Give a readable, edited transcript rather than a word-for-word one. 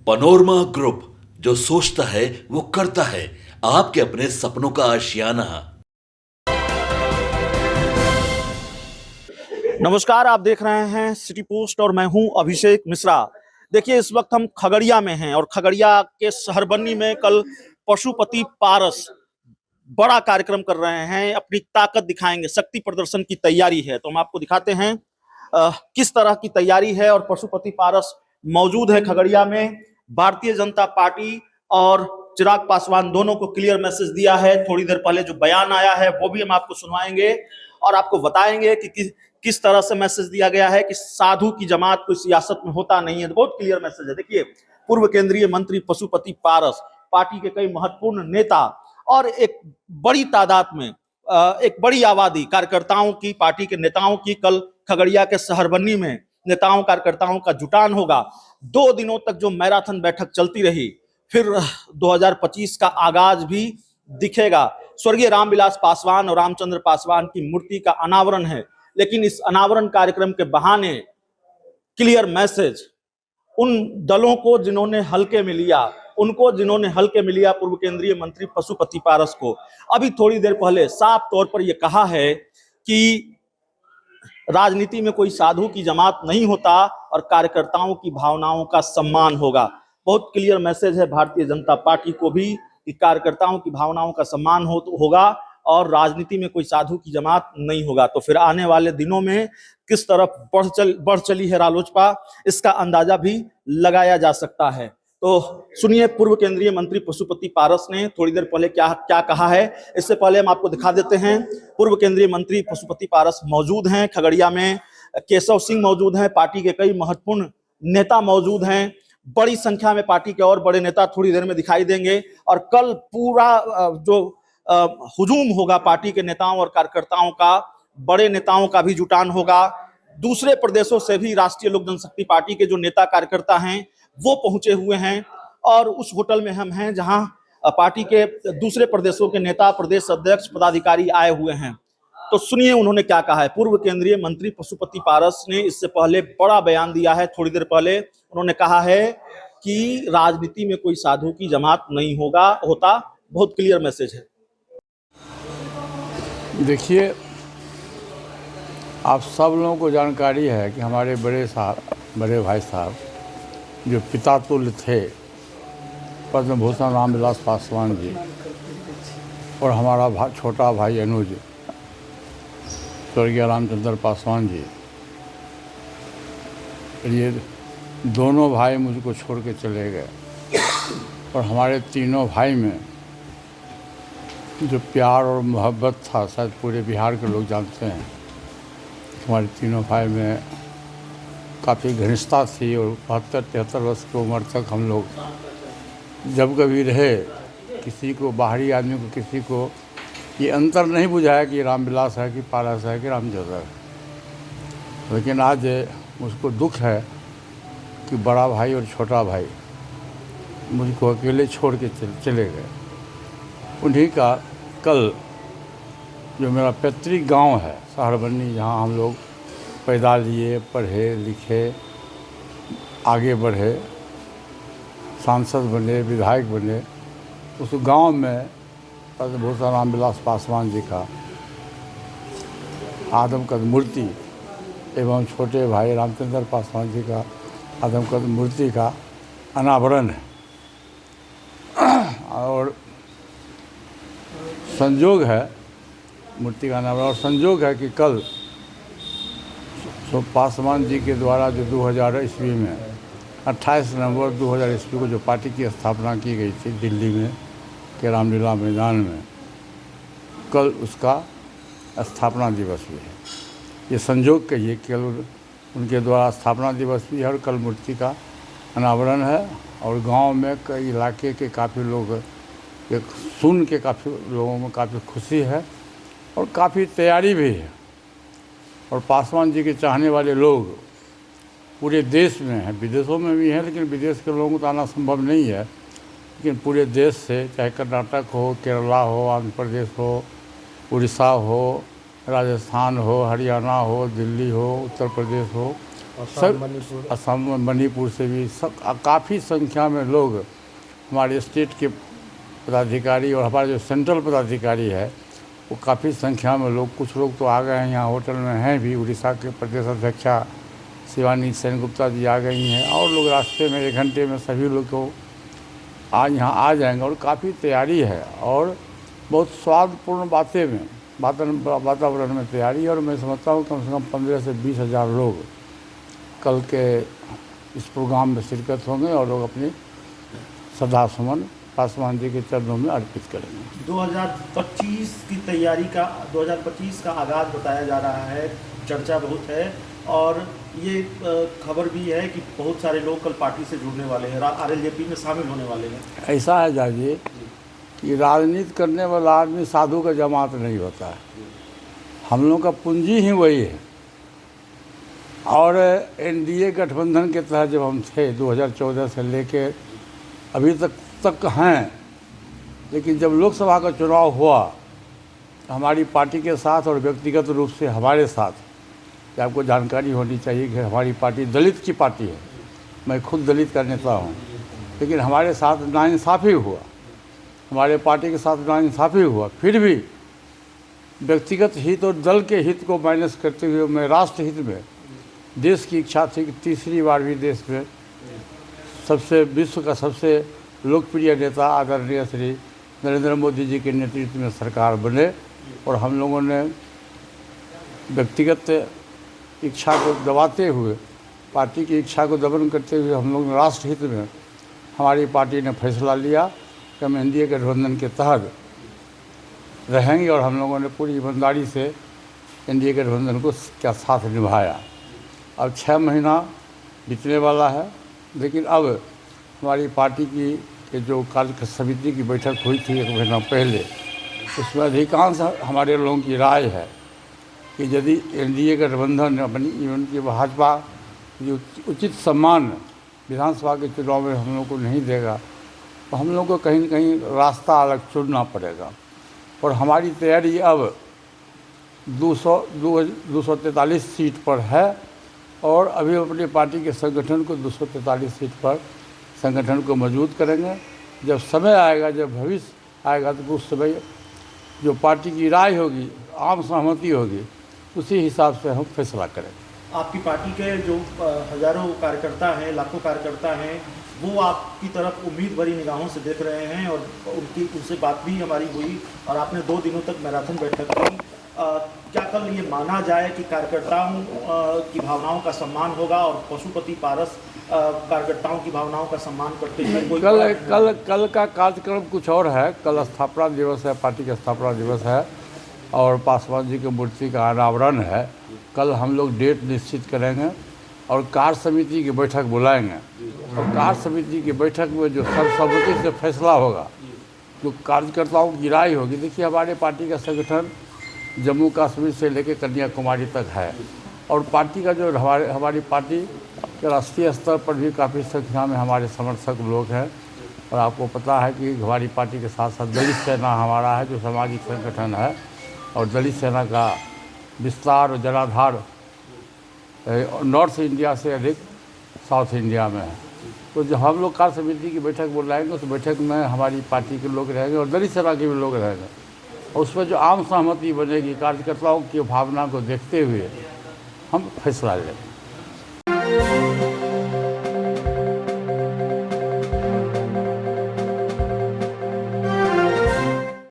Panorama group, जो सोचता है वो करता है। आपके अपने सपनों का आशियाना। नमस्कार, आप देख रहे हैं सिटी पोस्ट और मैं हूं अभिषेक मिश्रा। देखिए, इस वक्त हम खगड़िया में हैं और खगड़िया के शहरबन्नी में कल पशुपति पारस बड़ा कार्यक्रम कर रहे हैं, अपनी ताकत दिखाएंगे, शक्ति प्रदर्शन की तैयारी है। तो हम आपको दिखाते हैं किस तरह की तैयारी है। और पशुपति पारस मौजूद है खगड़िया में। भारतीय जनता पार्टी और चिराग पासवान दोनों को क्लियर मैसेज दिया है। थोड़ी देर पहले जो बयान आया है वो भी हम आपको सुनवाएंगे और आपको बताएंगे कि किस तरह से मैसेज दिया गया है कि साधु की जमात कोई सियासत में होता नहीं है। तो बहुत क्लियर मैसेज है। देखिए, पूर्व केंद्रीय मंत्री पशुपति पारस, पार्टी के कई महत्वपूर्ण नेता और एक बड़ी तादाद में एक बड़ी आबादी कार्यकर्ताओं की, पार्टी के नेताओं की कल खगड़िया के शहरबन्नी में नेताओं कार्यकर्ताओं का जुटान होगा। 2 दिनों तक जो मैराथन बैठक चलती रही, फिर 2025 का आगाज भी दिखेगा। स्वर्गीय रामविलास पासवान और रामचंद्र पासवान की मूर्ति का अनावरण है, लेकिन इस अनावरण कार्यक्रम के बहाने क्लियर मैसेज उन दलों को जिन्होंने हल्के में लिया, पूर्व केंद्रीय मंत्री पशुपति पारस को अभी थोड़ी देर पहले साफ तौर पर यह कहा है कि राजनीति में कोई साधु की जमात नहीं होता और कार्यकर्ताओं की भावनाओं का सम्मान होगा। बहुत क्लियर मैसेज है भारतीय जनता पार्टी को भी कि कार्यकर्ताओं की भावनाओं का सम्मान होगा और राजनीति में कोई साधु की जमात नहीं होगा। तो फिर आने वाले दिनों में किस तरफ बढ़ चली है रालोसपा, इसका अंदाजा भी लगाया जा सकता है। तो सुनिए, पूर्व केंद्रीय मंत्री पशुपति पारस ने थोड़ी देर पहले क्या क्या कहा है। इससे पहले हम आपको दिखा देते हैं। पूर्व केंद्रीय मंत्री पशुपति पारस मौजूद हैं खगड़िया में। केशव सिंह मौजूद हैं, पार्टी के कई महत्वपूर्ण नेता मौजूद हैं। बड़ी संख्या में पार्टी के और बड़े नेता थोड़ी देर में दिखाई देंगे और कल पूरा जो हुजूम होगा पार्टी के नेताओं और कार्यकर्ताओं का, बड़े नेताओं का भी जुटान होगा। दूसरे प्रदेशों से भी राष्ट्रीय लोक जनशक्ति पार्टी के जो नेता कार्यकर्ता हैं वो पहुंचे हुए हैं और उस होटल में हम हैं जहां पार्टी के दूसरे प्रदेशों के नेता, प्रदेश अध्यक्ष, पदाधिकारी आए हुए हैं। तो सुनिए उन्होंने क्या कहा है। पूर्व केंद्रीय मंत्री पशुपति पारस ने इससे पहले बड़ा बयान दिया है। थोड़ी देर पहले उन्होंने कहा है कि राजनीति में कोई साधु की जमात नहीं होता। बहुत क्लियर मैसेज है। देखिए, आप सब लोगों को जानकारी है कि हमारे बड़े भाई साहब जो पिता तुल्य थे, पद्म भूषण रामविलास पासवान जी, और हमारा छोटा भाई अनुज स्वर्गीय रामचंद्र पासवान जी, ये दोनों भाई मुझको छोड़ के चले गए। और हमारे तीनों भाई में जो प्यार और मोहब्बत था, शायद पूरे बिहार के लोग जानते हैं। हमारे तीनों भाई में काफ़ी घनिष्ठता थी और 72-73 वर्ष की उम्र तक हम लोग जब कभी रहे, किसी को, बाहरी आदमी को, किसी को ये अंतर नहीं बुझाया कि रामविलास है कि पारस है कि रामचंद्र है। लेकिन आज मुझको दुख है कि बड़ा भाई और छोटा भाई मुझको अकेले छोड़ के चले गए। उन्हीं का कल जो मेरा पैतृक गांव है शहरबन्नी, जहां हम लोग पैदा लिए, पढ़े लिखे, आगे बढ़े, सांसद बने, विधायक बने, उस गांव में पद्म भूषण रामविलास पासवान जी का आदमकद मूर्ति एवं छोटे भाई रामचंद्र पासवान जी का आदमकद मूर्ति का अनावरण है। और संयोग है, मूर्ति का अनावरण, और संयोग है कि कल पासवान जी के द्वारा जो 2000 ईस्वी में 28 नवंबर 2000 ईस्वी को जो पार्टी की स्थापना की गई थी दिल्ली में के रामलीला मैदान में, कल उसका स्थापना दिवस भी है। ये संयोग कहिए, केवल उनके द्वारा स्थापना दिवस भी है और कल मूर्ति का अनावरण है। और गांव में कई इलाके के काफ़ी लोग एक सुन के, काफ़ी लोगों में काफ़ी खुशी है और काफ़ी तैयारी भी है। और पासवान जी के चाहने वाले लोग पूरे देश में हैं, विदेशों में भी हैं, लेकिन विदेश के लोगों को तो आना संभव नहीं है। लेकिन पूरे देश से, चाहे कर्नाटक हो, केरला हो, आंध्र प्रदेश हो, उड़ीसा हो, राजस्थान हो, हरियाणा हो, दिल्ली हो, उत्तर प्रदेश हो, सब असम मणिपुर से भी सब काफ़ी संख्या में लोग हमारे स्टेट के पदाधिकारी और हमारे जो सेंट्रल पदाधिकारी है वो काफ़ी संख्या में लोग, कुछ लोग तो आ गए हैं, यहाँ होटल में हैं भी। उड़ीसा के प्रदेश अध्यक्षा शिवानी सेनगुप्ता जी आ गई हैं और लोग रास्ते में 1 घंटे में सभी लोग को आज यहाँ आ जाएंगे और काफ़ी तैयारी है और बहुत स्वादपूर्ण वातावरण में तैयारी है। और मैं समझता हूँ कम से कम 15 से 20 हज़ार लोग कल के इस प्रोग्राम में शिरकत होंगे और लोग अपनी श्रद्धा सुमन पासवान जी के चरणों में अर्पित करेंगे। 2025 की तैयारी का 2025 का आगाज़ बताया जा रहा है, चर्चा बहुत है और ये खबर भी है कि बहुत सारे लोग कल पार्टी से जुड़ने वाले हैं, आरएलजेपी में शामिल होने वाले हैं। ऐसा है जाजी कि राजनीति करने वाला आदमी साधु का जमात नहीं होता है। हम लोग का पूंजी ही वही है। और एनडीए गठबंधन के तहत जब हम थे 2014 से लेके अभी तक हैं, लेकिन जब लोकसभा का चुनाव हुआ हमारी पार्टी के साथ और व्यक्तिगत रूप से हमारे साथ, कि आपको जानकारी होनी चाहिए कि हमारी पार्टी दलित की पार्टी है। मैं खुद दलित का नेता हूँ, लेकिन हमारे साथ नाइंसाफ़ी हुआ, हमारे पार्टी के साथ नाइंसाफ़ी हुआ। फिर भी व्यक्तिगत हित और दल के हित को माइनस करते हुए मैं राष्ट्र हित में, देश की इच्छा थी कि तीसरी बार भी देश में विश्व का सबसे लोकप्रिय नेता आदरणीय श्री नरेंद्र मोदी जी के नेतृत्व में सरकार बने। और हम लोगों ने व्यक्तिगत इच्छा को दबाते हुए, पार्टी की इच्छा को दमन करते हुए हम लोग राष्ट्र हित में हमारी पार्टी ने फैसला लिया कि हम एनडीए गठबंधन के तहत रहेंगे और हम लोगों ने पूरी ईमानदारी से एनडीए गठबंधन को क्या साथ निभाया। अब 6 महीना बीतने वाला है, लेकिन अब हमारी पार्टी की जो कार्य समिति की बैठक हुई थी 1 महीना पहले, उसमें अधिकांश हमारे लोगों की राय है कि यदि एनडीए गठबंधन अपनी उनकी भाजपा जो उचित सम्मान विधानसभा के चुनाव में हम लोग को नहीं देगा तो हम लोग को कहीं न कहीं रास्ता अलग चुनना पड़ेगा। और हमारी तैयारी अब 243 सीट पर है और अभी अपनी पार्टी के संगठन को 243 सीट पर संगठन को मजबूत करेंगे। जब समय आएगा, जब भविष्य आएगा तो उस समय जो पार्टी की राय होगी, आम सहमति होगी, उसी हिसाब से हम फैसला करेंगे। आपकी पार्टी के जो हज़ारों कार्यकर्ता हैं, लाखों कार्यकर्ता हैं, वो आपकी तरफ उम्मीद भरी निगाहों से देख रहे हैं और उनसे बात भी हमारी हुई और आपने 2 दिनों तक मैराथन बैठक की। क्या कल ये माना जाए कि कार्यकर्ताओं की भावनाओं का सम्मान होगा और पशुपति पारस कार्यकर्ताओं की भावनाओं का सम्मान करते हुए कल का कार्यक्रम कुछ और है। कल स्थापना दिवस है, पार्टी का स्थापना दिवस है और पासवान जी की मूर्ति का अनावरण है। कल हम लोग डेट निश्चित करेंगे और कार्य समिति की बैठक बुलाएंगे और कार्य समिति की बैठक में जो सर्वसम्मति से फैसला होगा, जो कार्यकर्ताओं की राय होगी। देखिए, हमारे पार्टी का संगठन जम्मू कश्मीर से लेकर कन्याकुमारी तक है और पार्टी का जो हमारी पार्टी के राष्ट्रीय स्तर पर भी काफ़ी संख्या में हमारे समर्थक लोग हैं। और आपको पता है कि हमारी पार्टी के साथ साथ दलित सेना हमारा है, जो सामाजिक संगठन है, और दलित सेना का विस्तार और जनाधार नॉर्थ इंडिया से अधिक साउथ इंडिया में है। तो जब हम लोग कार्य समिति की बैठक बुलाएंगे, उस बैठक में हमारी पार्टी के लोग रहेंगे और दलित सेना के भी लोग रहेंगे और उसमें जो आम सहमति बनेगी, कार्यकर्ताओं की भावना को देखते हुए हम फैसला लेंगे।